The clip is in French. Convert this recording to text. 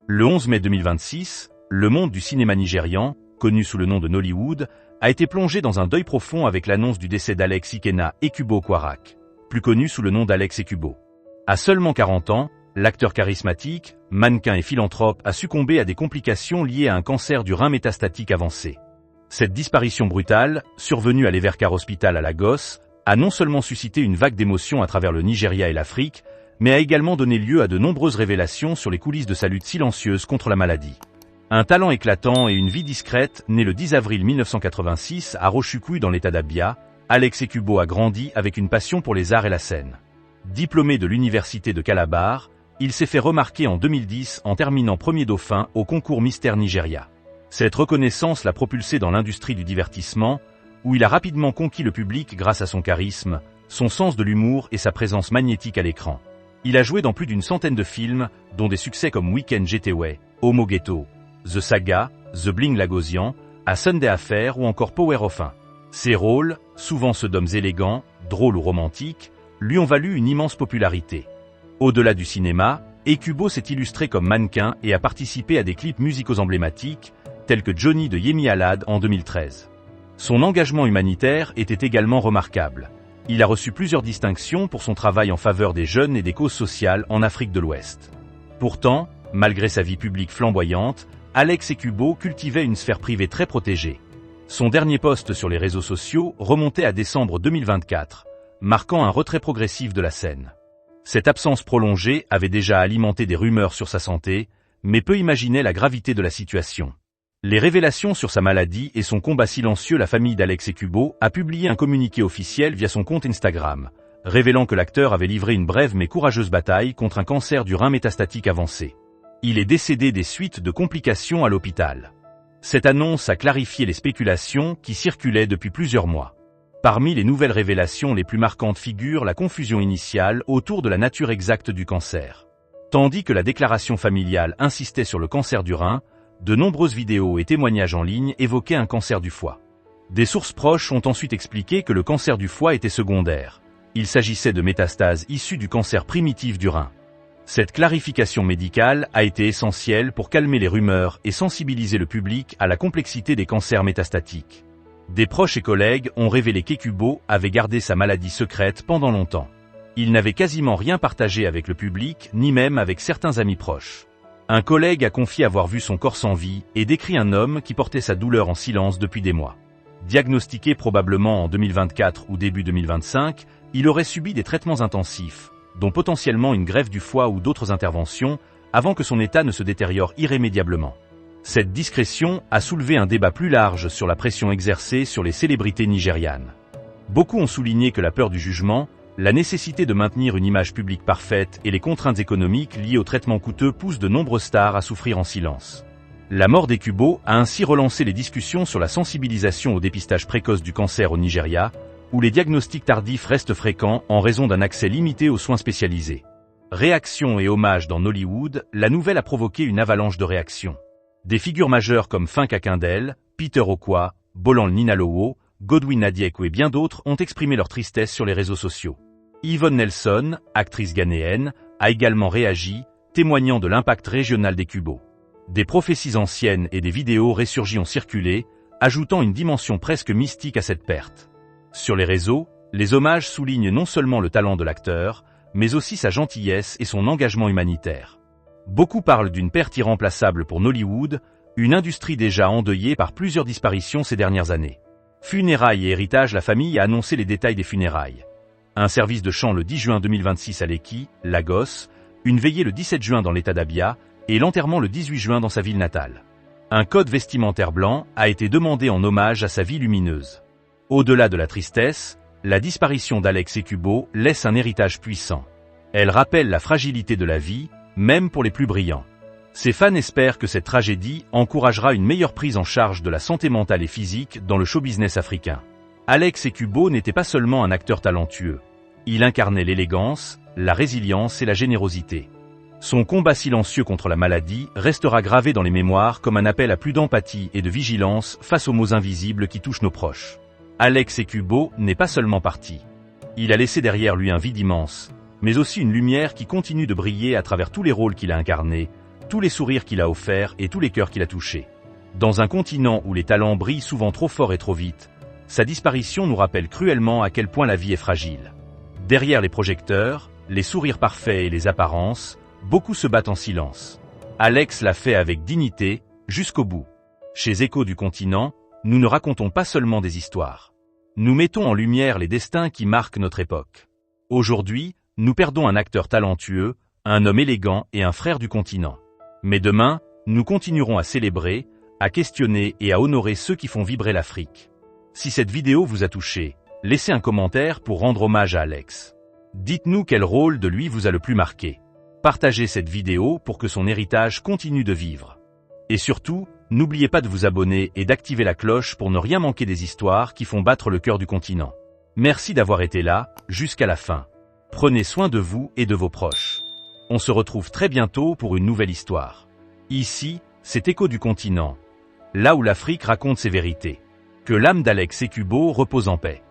Le 11 mai 2026, le monde du cinéma nigérian, connu sous le nom de Nollywood, a été plongé dans un deuil profond avec l'annonce du décès d'Alex Ikenna Ekubo Kwarak, plus connu sous le nom d'Alex Ekubo. À seulement 40 ans, l'acteur charismatique, mannequin et philanthrope a succombé à des complications liées à un cancer du rein métastatique avancé. Cette disparition brutale, survenue à l'Evercar Hospital à Lagos, a non seulement suscité une vague d'émotions à travers le Nigeria et l'Afrique, mais a également donné lieu à de nombreuses révélations sur les coulisses de sa lutte silencieuse contre la maladie. Un talent éclatant et une vie discrète, né le 10 avril 1986 à Rochukwu dans l'état d'Abia, Alex Ekubo a grandi avec une passion pour les arts et la scène. Diplômé de l'université de Calabar, il s'est fait remarquer en 2010 en terminant premier dauphin au concours Mister Nigeria. Cette reconnaissance l'a propulsé dans l'industrie du divertissement, où il a rapidement conquis le public grâce à son charisme, son sens de l'humour et sa présence magnétique à l'écran. Il a joué dans plus d'une centaine de films, dont des succès comme Weekend Getaway, Homo Ghetto, The Saga, The Bling Lagosian, A Sunday Affair ou encore Power of 1. Ses rôles, souvent ceux d'hommes élégants, drôles ou romantiques, lui ont valu une immense popularité. Au-delà du cinéma, Ekubo s'est illustré comme mannequin et a participé à des clips musicaux emblématiques, tels que Johnny de Yemi Alade en 2013. Son engagement humanitaire était également remarquable. Il a reçu plusieurs distinctions pour son travail en faveur des jeunes et des causes sociales en Afrique de l'Ouest. Pourtant, malgré sa vie publique flamboyante, Alex Ekubo cultivait une sphère privée très protégée. Son dernier post sur les réseaux sociaux remontait à décembre 2024, marquant un retrait progressif de la scène. Cette absence prolongée avait déjà alimenté des rumeurs sur sa santé, mais peu imaginaient la gravité de la situation. Les révélations sur sa maladie et son combat silencieux. La famille d'Alex Ekubo a publié un communiqué officiel via son compte Instagram, révélant que l'acteur avait livré une brève mais courageuse bataille contre un cancer du rein métastatique avancé. Il est décédé des suites de complications à l'hôpital. Cette annonce a clarifié les spéculations qui circulaient depuis plusieurs mois. Parmi les nouvelles révélations les plus marquantes figure la confusion initiale autour de la nature exacte du cancer. Tandis que la déclaration familiale insistait sur le cancer du rein, de nombreuses vidéos et témoignages en ligne évoquaient un cancer du foie. Des sources proches ont ensuite expliqué que le cancer du foie était secondaire. Il s'agissait de métastases issues du cancer primitif du rein. Cette clarification médicale a été essentielle pour calmer les rumeurs et sensibiliser le public à la complexité des cancers métastatiques. Des proches et collègues ont révélé qu'Ekubo avait gardé sa maladie secrète pendant longtemps. Il n'avait quasiment rien partagé avec le public, ni même avec certains amis proches. Un collègue a confié avoir vu son corps sans vie et décrit un homme qui portait sa douleur en silence depuis des mois. Diagnostiqué probablement en 2024 ou début 2025, il aurait subi des traitements intensifs, dont potentiellement une greffe du foie ou d'autres interventions, avant que son état ne se détériore irrémédiablement. Cette discrétion a soulevé un débat plus large sur la pression exercée sur les célébrités nigérianes. Beaucoup ont souligné que la peur du jugement, la nécessité de maintenir une image publique parfaite et les contraintes économiques liées aux traitements coûteux poussent de nombreuses stars à souffrir en silence. La mort d'Ekubo a ainsi relancé les discussions sur la sensibilisation au dépistage précoce du cancer au Nigeria, où les diagnostics tardifs restent fréquents en raison d'un accès limité aux soins spécialisés. Réactions et hommages dans Nollywood, la nouvelle a provoqué une avalanche de réactions. Des figures majeures comme Funke Akindele, Peter Okwa, Bolan Ninalowo, Godwin Adiekwe et bien d'autres ont exprimé leur tristesse sur les réseaux sociaux. Yvonne Nelson, actrice ghanéenne, a également réagi, témoignant de l'impact régional d'Ekubo. Des prophéties anciennes et des vidéos ressurgies ont circulé, ajoutant une dimension presque mystique à cette perte. Sur les réseaux, les hommages soulignent non seulement le talent de l'acteur, mais aussi sa gentillesse et son engagement humanitaire. Beaucoup parlent d'une perte irremplaçable pour Nollywood, une industrie déjà endeuillée par plusieurs disparitions ces dernières années. Funérailles et héritage. La famille a annoncé les détails des funérailles. Un service de chant le 10 juin 2026 à Lekki, Lagos, une veillée le 17 juin dans l'état d'Abia, et l'enterrement le 18 juin dans sa ville natale. Un code vestimentaire blanc a été demandé en hommage à sa vie lumineuse. Au-delà de la tristesse, la disparition d'Alex Ekubo laisse un héritage puissant. Elle rappelle la fragilité de la vie, même pour les plus brillants. Ses fans espèrent que cette tragédie encouragera une meilleure prise en charge de la santé mentale et physique dans le show-business africain. Alex Ekubo n'était pas seulement un acteur talentueux. Il incarnait l'élégance, la résilience et la générosité. Son combat silencieux contre la maladie restera gravé dans les mémoires comme un appel à plus d'empathie et de vigilance face aux maux invisibles qui touchent nos proches. Alex Ekubo n'est pas seulement parti. Il a laissé derrière lui un vide immense, mais aussi une lumière qui continue de briller à travers tous les rôles qu'il a incarnés, tous les sourires qu'il a offerts et tous les cœurs qu'il a touchés. Dans un continent où les talents brillent souvent trop fort et trop vite, sa disparition nous rappelle cruellement à quel point la vie est fragile. Derrière les projecteurs, les sourires parfaits et les apparences, beaucoup se battent en silence. Alex l'a fait avec dignité, jusqu'au bout. Chez Échos du continent, nous ne racontons pas seulement des histoires. Nous mettons en lumière les destins qui marquent notre époque. Aujourd'hui, nous perdons un acteur talentueux, un homme élégant et un frère du continent. Mais demain, nous continuerons à célébrer, à questionner et à honorer ceux qui font vibrer l'Afrique. Si cette vidéo vous a touché, laissez un commentaire pour rendre hommage à Alex. Dites-nous quel rôle de lui vous a le plus marqué. Partagez cette vidéo pour que son héritage continue de vivre. Et surtout, n'oubliez pas de vous abonner et d'activer la cloche pour ne rien manquer des histoires qui font battre le cœur du continent. Merci d'avoir été là, jusqu'à la fin. Prenez soin de vous et de vos proches. On se retrouve très bientôt pour une nouvelle histoire. Ici, c'est Échos du continent, là où l'Afrique raconte ses vérités. Que l'âme d'Alex Ekubo repose en paix.